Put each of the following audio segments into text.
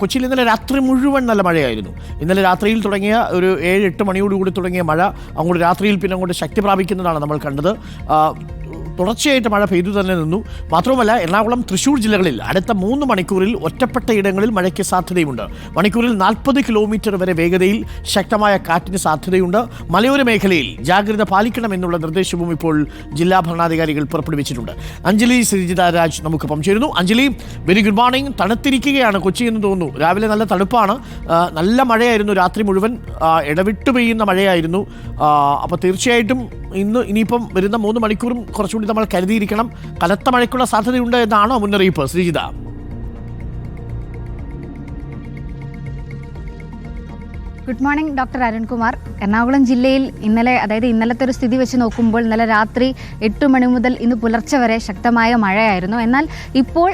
കൊച്ചിയിൽ ഇന്നലെ രാത്രി മുഴുവൻ നല്ല മഴയായിരുന്നു. ഇന്നലെ രാത്രിയിൽ തുടങ്ങിയ ഒരു 7-8 മണിയോടുകൂടി തുടങ്ങിയ മഴ അങ്ങോട്ട് രാത്രിയിൽ പിന്നെ അങ്ങോട്ട് ശക്തി പ്രാപിക്കുന്നതാണ് നമ്മൾ കണ്ടത്. തുടർച്ചയായിട്ട് മഴ പെയ്തു തന്നെ നിന്നു. മാത്രവുമല്ല, എറണാകുളം, തൃശ്ശൂർ ജില്ലകളിൽ അടുത്ത 3 മണിക്കൂറിൽ ഒറ്റപ്പെട്ട ഇടങ്ങളിൽ മഴയ്ക്ക് സാധ്യതയുണ്ട്. മണിക്കൂറിൽ 40 കിലോമീറ്റർ വരെ വേഗതയിൽ ശക്തമായ കാറ്റിന് സാധ്യതയുണ്ട്. മലയോര മേഖലയിൽ ജാഗ്രത പാലിക്കണമെന്നുള്ള നിർദ്ദേശവും ഇപ്പോൾ ജില്ലാ ഭരണാധികാരികൾ പുറപ്പെടുവിച്ചിട്ടുണ്ട്. അഞ്ജലി ശ്രീജിത രാജ് നമുക്കൊപ്പം ചേരുന്നു. Anjali, very good morning. തണുത്തിരിക്കുകയാണ് കൊച്ചി എന്ന് തോന്നുന്നു. രാവിലെ നല്ല തണുപ്പാണ്, നല്ല മഴയായിരുന്നു രാത്രി മുഴുവൻ, ഇടവിട്ട് പെയ്യുന്ന മഴയായിരുന്നു. അപ്പോൾ തീർച്ചയായിട്ടും ഇനിയിപ്പം വരുന്ന 3 മണിക്കൂറും കുറച്ചുകൂടി നമ്മൾ കരുതിയിരിക്കണം. കനത്ത മഴയ്ക്കുള്ള സാധ്യതയുണ്ട് എന്നാണോ മുന്നറിയിപ്പ്, Sreejitha? Good morning doctor Arunkumar. Ernakulam ജില്ലയിൽ ഇന്നലത്തെ ഒരു സ്ഥിതി വെച്ച് നോക്കുമ്പോൾ ഇന്നലെ രാത്രി 8 മണി മുതൽ ഇന്ന് പുലർച്ചെ വരെ ശക്തമായ മഴയായിരുന്നു. എന്നാൽ ഇപ്പോൾ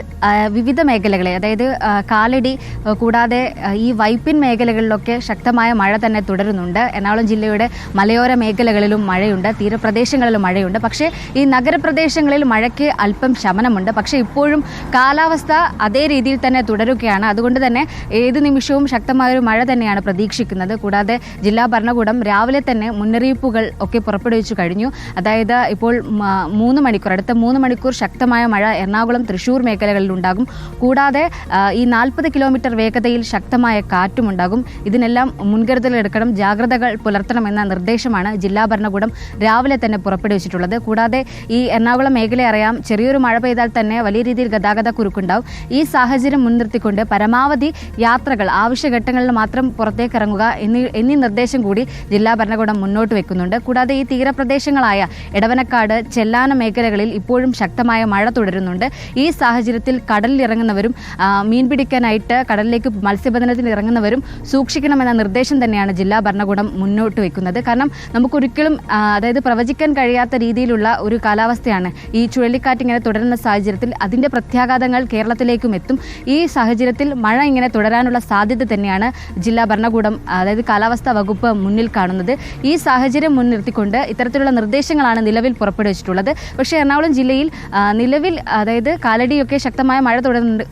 വിവിധ മേഖലകളെ, അതായത് കാലടി കൂടാതെ ഈ വൈപ്പിൻ മേഖലകളിലൊക്കെ ശക്തമായ മഴ തന്നെ തുടരുന്നുണ്ട്. എറണാകുളം ജില്ലയുടെ മലയോര മേഖലകളിലും മഴയുണ്ട്, തീരപ്രദേശങ്ങളിലും മഴയുണ്ട്. പക്ഷേ ഈ നഗരപ്രദേശങ്ങളിൽ മഴയ്ക്ക് അല്പം ശമനമുണ്ട്. പക്ഷേ ഇപ്പോഴും കാലാവസ്ഥ അതേ രീതിയിൽ തന്നെ തുടരുകയാണ്. അതുകൊണ്ട് തന്നെ ഏത് നിമിഷവും ശക്തമായൊരു മഴ തന്നെയാണ് പ്രതീക്ഷിക്കുന്നത്. കൂടാതെ ജില്ലാ ഭരണകൂടം രാവിലെ തന്നെ മുന്നറിയിപ്പുകൾ ഒക്കെ പുറപ്പെടുവിച്ചു കഴിഞ്ഞു. അതായത് ഇപ്പോൾ അടുത്ത 3 മണിക്കൂർ ശക്തമായ മഴ എറണാകുളം, തൃശ്ശൂർ മേഖലകളിൽ ഉണ്ടാകും. കൂടാതെ ഈ 40 കിലോമീറ്റർ വേഗതയിൽ ശക്തമായ കാറ്റും ഉണ്ടാകും. ഇതിനെല്ലാം മുൻകരുതലെടുക്കണം, ജാഗ്രതകൾ പുലർത്തണമെന്ന നിർദ്ദേശമാണ് ജില്ലാ ഭരണകൂടം രാവിലെ തന്നെ പുറപ്പെടുവിച്ചിട്ടുള്ളത്. കൂടാതെ ഈ എറണാകുളം മേഖല അറിയാം, ചെറിയൊരു മഴ പെയ്താൽ തന്നെ വലിയ രീതിയിൽ ഗതാഗത കുരുക്കുണ്ടാവും. ഈ സാഹചര്യം മുൻനിർത്തിക്കൊണ്ട് പരമാവധി യാത്രകൾ ആവശ്യഘട്ടങ്ങളിൽ മാത്രം പുറത്തേക്ക് ഇറങ്ങുക എന്നീ നിർദ്ദേശം കൂടി ജില്ലാ ഭരണകൂടം മുന്നോട്ട് വെക്കുന്നുണ്ട്. കൂടാതെ ഈ തീരപ്രദേശങ്ങളായ എടവനക്കാട്, ചെല്ലാനം മേഖലകളിൽ ഇപ്പോഴും ശക്തമായ മഴ തുടരുന്നുണ്ട്. ഈ സാഹചര്യത്തിൽ കടലിൽ ഇറങ്ങുന്നവരും മീൻ പിടിക്കാനായിട്ട് കടലിലേക്ക് മത്സ്യബന്ധനത്തിന് ഇറങ്ങുന്നവരും സൂക്ഷിക്കണമെന്ന നിർദ്ദേശം തന്നെയാണ് ജില്ലാ ഭരണകൂടം മുന്നോട്ട് വെക്കുന്നത്. കാരണം നമുക്കൊരിക്കലും പ്രവചിക്കാൻ കഴിയാത്ത രീതിയിലുള്ള ഒരു കാലാവസ്ഥയാണ് ഈ ചുഴലിക്കാറ്റ് ഇങ്ങനെ തുടരുന്ന സാഹചര്യത്തിൽ. അതിൻ്റെ പ്രത്യാഘാതങ്ങൾ കേരളത്തിലേക്കും എത്തും. ഈ സാഹചര്യത്തിൽ മഴ ഇങ്ങനെ തുടരാനുള്ള സാധ്യത തന്നെയാണ് ജില്ലാ ഭരണകൂടം, കാലാവസ്ഥാ വകുപ്പ് മുന്നിൽ കാണുന്നത്. ഈ സാഹചര്യം മുൻനിർത്തിക്കൊണ്ട് ഇത്തരത്തിലുള്ള നിർദ്ദേശങ്ങളാണ് നിലവിൽ പുറപ്പെടുവിച്ചിട്ടുള്ളത്. പക്ഷേ എറണാകുളം ജില്ലയിൽ നിലവിൽ കാലടിയൊക്കെ ശക്തമായ മഴ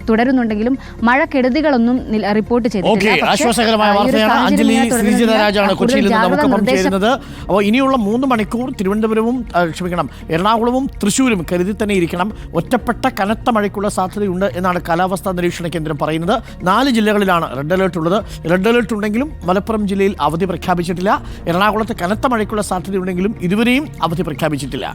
തുടരുന്നുണ്ടെങ്കിലും മഴക്കെടുതികളൊന്നും റിപ്പോർട്ട് ചെയ്തിട്ടില്ല. ആശ്വാസകരമായ വാർത്തയാണ്. അഞ്ജലി ശ്രീജിതരാജാണ് കൊച്ചിയിൽ നിന്ന് നമുക്കൊപ്പം ചേരുന്നത്. അപ്പോൾ ഇനിയുള്ള 3 മണിക്കൂർ തിരുവനന്തപുരവും എറണാകുളവും തൃശ്ശൂരും കരുതി തന്നെ ഇരിക്കണം. ഒറ്റപ്പെട്ട കനത്ത മഴയ്ക്കുള്ള സാധ്യതയുണ്ട് എന്നാണ് കാലാവസ്ഥാ നിരീക്ഷണ കേന്ദ്രം പറയുന്നത്. 4 ജില്ലകളിലാണ് റെഡ് അലേർട്ട് ഉള്ളത്. റെഡ് അലേർട്ട് ഉണ്ടെങ്കിലും മലപ്പുറം ജില്ലയിൽ അവധി പ്രഖ്യാപിച്ചിട്ടില്ല. എറണാകുളത്ത് കനത്ത മഴയ്ക്കുള്ള സാധ്യതയുണ്ടെങ്കിലും ഇതുവരെയും അവധി പ്രഖ്യാപിച്ചിട്ടില്ല.